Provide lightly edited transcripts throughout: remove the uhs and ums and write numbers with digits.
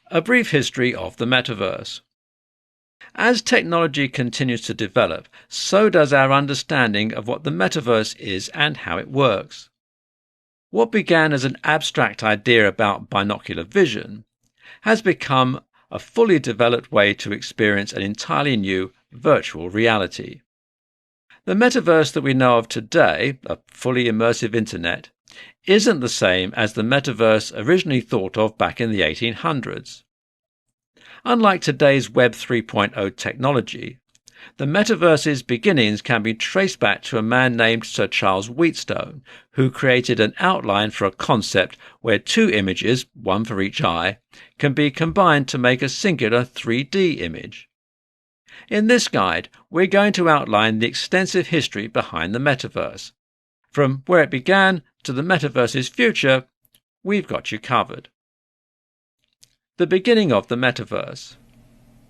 A brief history of the Metaverse. As technology continues to develop, so does our understanding of what the Metaverse is and how it works. What began as an abstract idea about binocular vision has become a fully developed way to experience an entirely new virtual reality. The Metaverse that we know of today, a fully immersive internet, isn't the same as the Metaverse originally thought of back in the 1800s. Unlike today's Web 3.0 technology, the Metaverse's beginnings can be traced back to a man named Sir Charles Wheatstone, who created an outline for a concept where two images, one for each eye, can be combined to make a singular 3D image. In this guide, we're going to outline the extensive history behind the Metaverse. From where it began to the Metaverse's future, we've got you covered. The beginning of the Metaverse.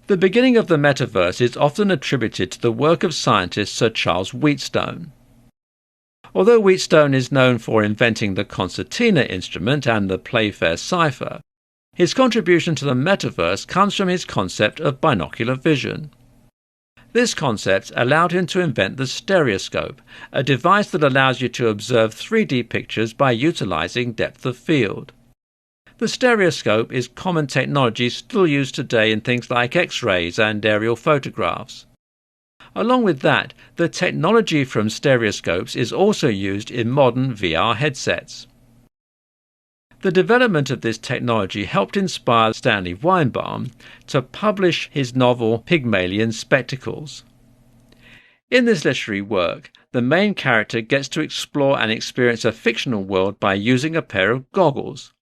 The beginning of the Metaverse is often attributed to the work of scientist Sir Charles Wheatstone. Although Wheatstone is known for inventing the concertina instrument and the Playfair cipher, his contribution to the Metaverse comes from his concept of binocular vision. This concept allowed him to invent the stereoscope, a device that allows you to observe 3D pictures by utilizing depth of field. The stereoscope is common technology still used today in things like X-rays and aerial photographs. Along with that, the technology from stereoscopes is also used in modern VR headsets. The development of this technology helped inspire Stanley Weinbaum to publish his novel Pygmalion Spectacles. In this literary work, the main character gets to explore and experience a fictional world by using a pair of goggles.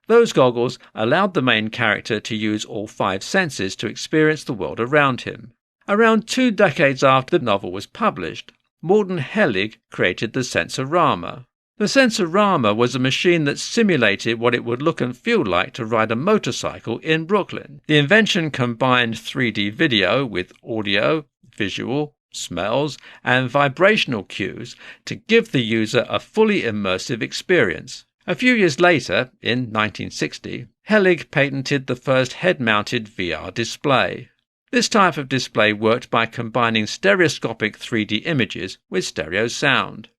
Those goggles allowed the main character to use all 5 senses to experience the world around him. Around 2 decades after the novel was published, Morton Hellig created the Sensorama. The Sensorama was a machine that simulated what it would look and feel like to ride a motorcycle in Brooklyn. The invention combined 3D video with audio, visual, smells, and vibrational cues to give the user a fully immersive experience. A few years later, in 1960, Hellig patented the first head-mounted VR display. This type of display worked by combining stereoscopic 3D images with stereo sound.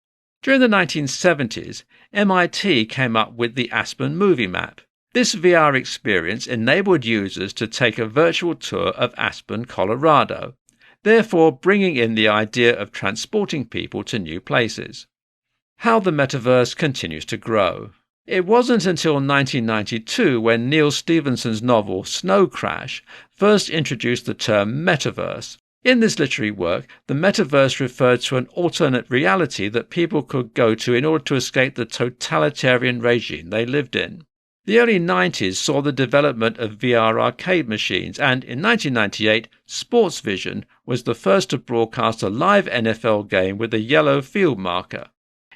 During the 1970s, MIT came up with the Aspen Movie Map. This VR experience enabled users to take a virtual tour of Aspen, Colorado, therefore bringing in the idea of transporting people to new places. How the Metaverse continues to grow. It wasn't until 1992 when Neal Stephenson's novel Snow Crash first introduced the term Metaverse. In this literary work, the Metaverse referred to an alternate reality that people could go to in order to escape the totalitarian regime they lived in. The early 90s saw the development of VR arcade machines, and in 1998, Sportsvision was the first to broadcast a live NFL game with a yellow field marker.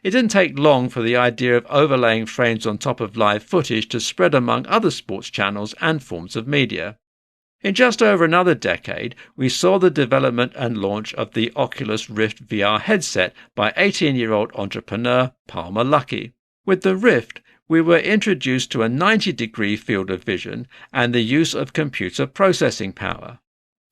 It didn't take long for the idea of overlaying frames on top of live footage to spread among other sports channels and forms of media. In just over another decade, we saw the development and launch of the Oculus Rift VR headset by 18-year-old entrepreneur Palmer Luckey. With the Rift, we were introduced to a 90-degree field of vision and the use of computer processing power.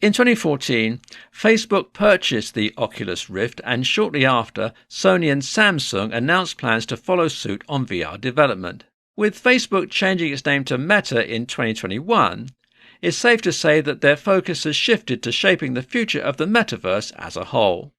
In 2014, Facebook purchased the Oculus Rift, and shortly after, Sony and Samsung announced plans to follow suit on VR development. With Facebook changing its name to Meta in 2021, it's safe to say that their focus has shifted to shaping the future of the Metaverse as a whole.